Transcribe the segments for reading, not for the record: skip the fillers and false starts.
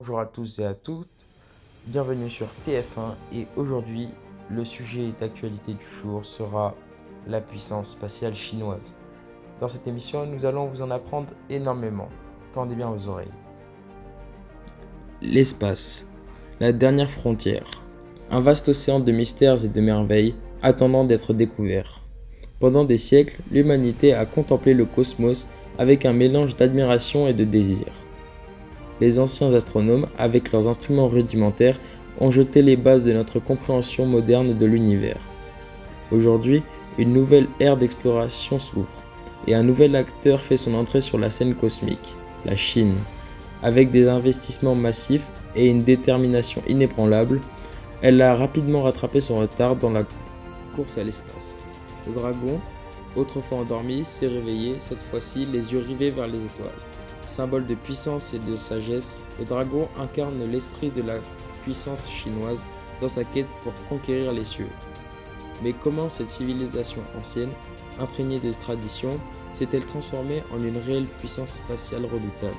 Bonjour à tous et à toutes, bienvenue sur TF1 et aujourd'hui le sujet d'actualité du jour sera la puissance spatiale chinoise. Dans cette émission, nous allons vous en apprendre énormément. Tendez bien vos oreilles. L'espace, la dernière frontière. Un vaste océan de mystères et de merveilles attendant d'être découvert. Pendant des siècles, l'humanité a contemplé le cosmos avec un mélange d'admiration et de désir. Les anciens astronomes, avec leurs instruments rudimentaires, ont jeté les bases de notre compréhension moderne de l'univers. Aujourd'hui, une nouvelle ère d'exploration s'ouvre, et un nouvel acteur fait son entrée sur la scène cosmique, la Chine. Avec des investissements massifs et une détermination inébranlable, elle a rapidement rattrapé son retard dans la course à l'espace. Le dragon, autrefois endormi, s'est réveillé, cette fois-ci les yeux rivés vers les étoiles. Symbole de puissance et de sagesse, le dragon incarne l'esprit de la puissance chinoise dans sa quête pour conquérir les cieux. Mais comment cette civilisation ancienne, imprégnée de traditions, s'est-elle transformée en une réelle puissance spatiale redoutable?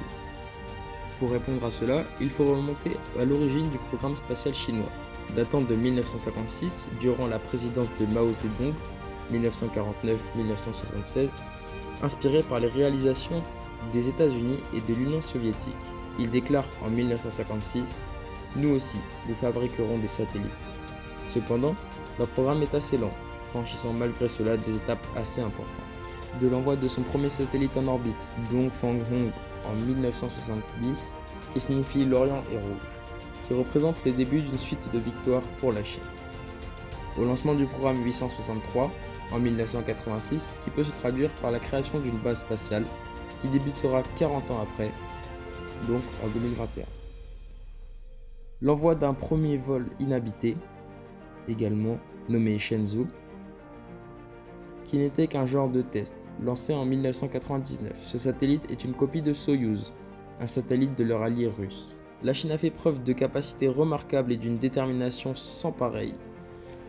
Pour répondre à cela, il faut remonter à l'origine du programme spatial chinois. Datant de 1956, durant la présidence de Mao Zedong, 1949-1976, inspiré par les réalisations des États-Unis et de l'Union soviétique. Il déclare en 1956 « Nous aussi, nous fabriquerons des satellites ». Cependant, leur programme est assez lent, franchissant malgré cela des étapes assez importantes. De l'envoi de son premier satellite en orbite, Dongfang-Hong, en 1970, qui signifie l'Orient est rouge, qui représente les débuts d'une suite de victoires pour la Chine. Au lancement du programme 863, en 1986, qui peut se traduire par la création d'une base spatiale, qui débutera 40 ans après, donc en 2021. L'envoi d'un premier vol inhabité, également nommé Shenzhou, qui n'était qu'un genre de test, lancé en 1999. Ce satellite est une copie de Soyouz, un satellite de leur allié russe. La Chine a fait preuve de capacités remarquables et d'une détermination sans pareille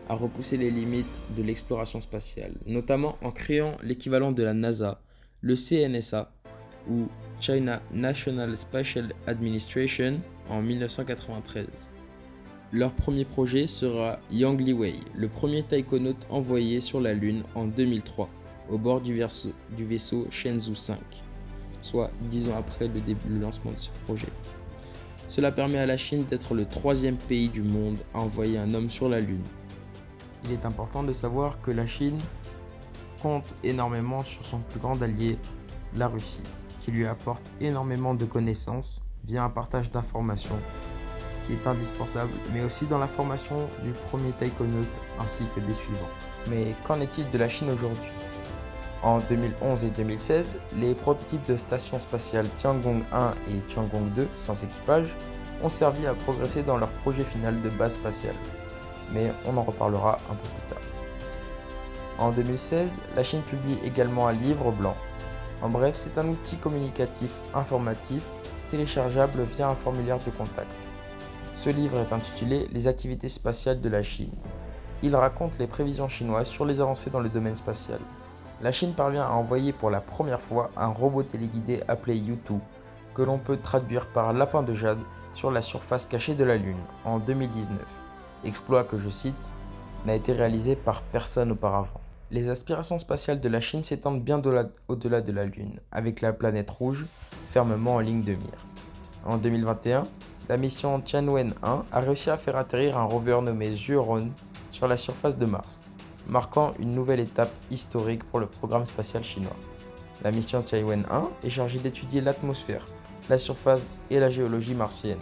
à repousser les limites de l'exploration spatiale, notamment en créant l'équivalent de la NASA, le CNSA, ou China National Spatial Administration en 1993. Leur premier projet sera Yang Liwei, le premier taïkonaute envoyé sur la Lune en 2003, au bord du vaisseau Shenzhou 5, soit 10 ans après le lancement de ce projet. Cela permet à la Chine d'être le troisième pays du monde à envoyer un homme sur la Lune. Il est important de savoir que la Chine compte énormément sur son plus grand allié, la Russie, qui lui apporte énormément de connaissances via un partage d'informations qui est indispensable, mais aussi dans la formation du premier taïkonaute ainsi que des suivants. Mais qu'en est-il de la Chine aujourd'hui? En 2011 et 2016, les prototypes de stations spatiales Tiangong 1 et Tiangong 2 sans équipage ont servi à progresser dans leur projet final de base spatiale. Mais on en reparlera un peu plus tard. En 2016, la Chine publie également un livre blanc. En bref, c'est un outil communicatif informatif téléchargeable via un formulaire de contact. Ce livre est intitulé « Les activités spatiales de la Chine ». Il raconte les prévisions chinoises sur les avancées dans le domaine spatial. La Chine parvient à envoyer pour la première fois un robot téléguidé appelé Yutu, que l'on peut traduire par lapin de jade, sur la surface cachée de la Lune en 2019. Exploit que, je cite, n'a été réalisé par personne auparavant. Les aspirations spatiales de la Chine s'étendent bien au-delà de la Lune, avec la planète rouge fermement en ligne de mire. En 2021, la mission Tianwen-1 a réussi à faire atterrir un rover nommé Zhuorong sur la surface de Mars, marquant une nouvelle étape historique pour le programme spatial chinois. La mission Tianwen-1 est chargée d'étudier l'atmosphère, la surface et la géologie martienne,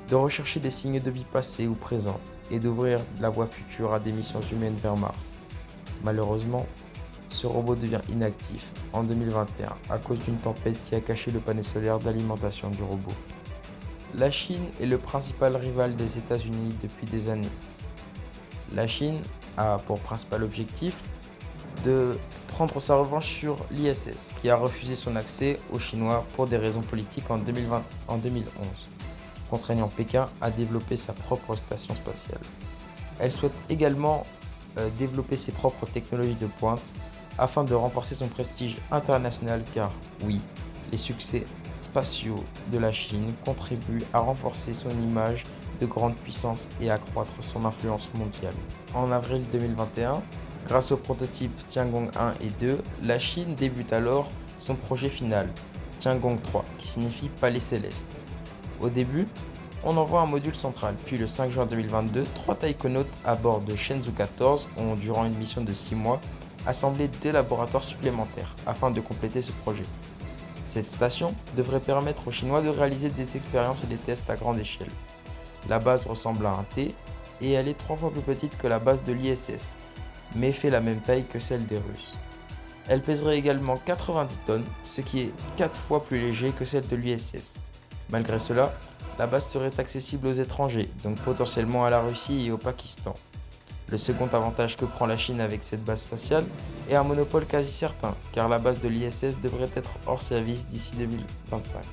de rechercher des signes de vie passée ou présente et d'ouvrir la voie future à des missions humaines vers Mars. Malheureusement, ce robot devient inactif en 2021 à cause d'une tempête qui a caché le panneau solaire d'alimentation du robot. La Chine est le principal rival des États-Unis depuis des années. La Chine a pour principal objectif de prendre sa revanche sur l'ISS, qui a refusé son accès aux Chinois pour des raisons politiques en 2011, contraignant Pékin à développer sa propre station spatiale. Elle souhaite également développer ses propres technologies de pointe afin de renforcer son prestige international car, oui, les succès spatiaux de la Chine contribuent à renforcer son image de grande puissance et accroître son influence mondiale. En avril 2021, grâce aux prototypes Tiangong 1 et 2, la Chine débute alors son projet final, Tiangong 3, qui signifie palais céleste. Au début, on envoie un module central, puis le 5 juin 2022, 3 taïkonautes à bord de Shenzhou 14 ont, durant une mission de 6 mois, assemblé 2 laboratoires supplémentaires afin de compléter ce projet. Cette station devrait permettre aux Chinois de réaliser des expériences et des tests à grande échelle. La base ressemble à un T et elle est 3 fois plus petite que la base de l'ISS, mais fait la même taille que celle des Russes. Elle pèserait également 90 tonnes, ce qui est 4 fois plus léger que celle de l'ISS. Malgré cela, la base serait accessible aux étrangers, donc potentiellement à la Russie et au Pakistan. Le second avantage que prend la Chine avec cette base spatiale est un monopole quasi certain, car la base de l'ISS devrait être hors service d'ici 2025.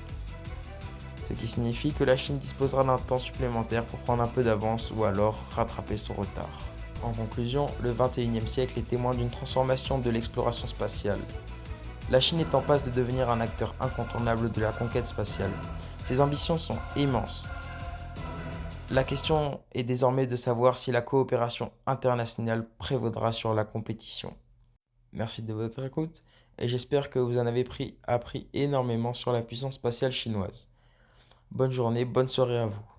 Ce qui signifie que la Chine disposera d'un temps supplémentaire pour prendre un peu d'avance ou alors rattraper son retard. En conclusion, le 21e siècle est témoin d'une transformation de l'exploration spatiale. La Chine est en passe de devenir un acteur incontournable de la conquête spatiale. Ses ambitions sont immenses. La question est désormais de savoir si la coopération internationale prévaudra sur la compétition. Merci de votre écoute et j'espère que vous en avez appris énormément sur la puissance spatiale chinoise. Bonne journée, bonne soirée à vous.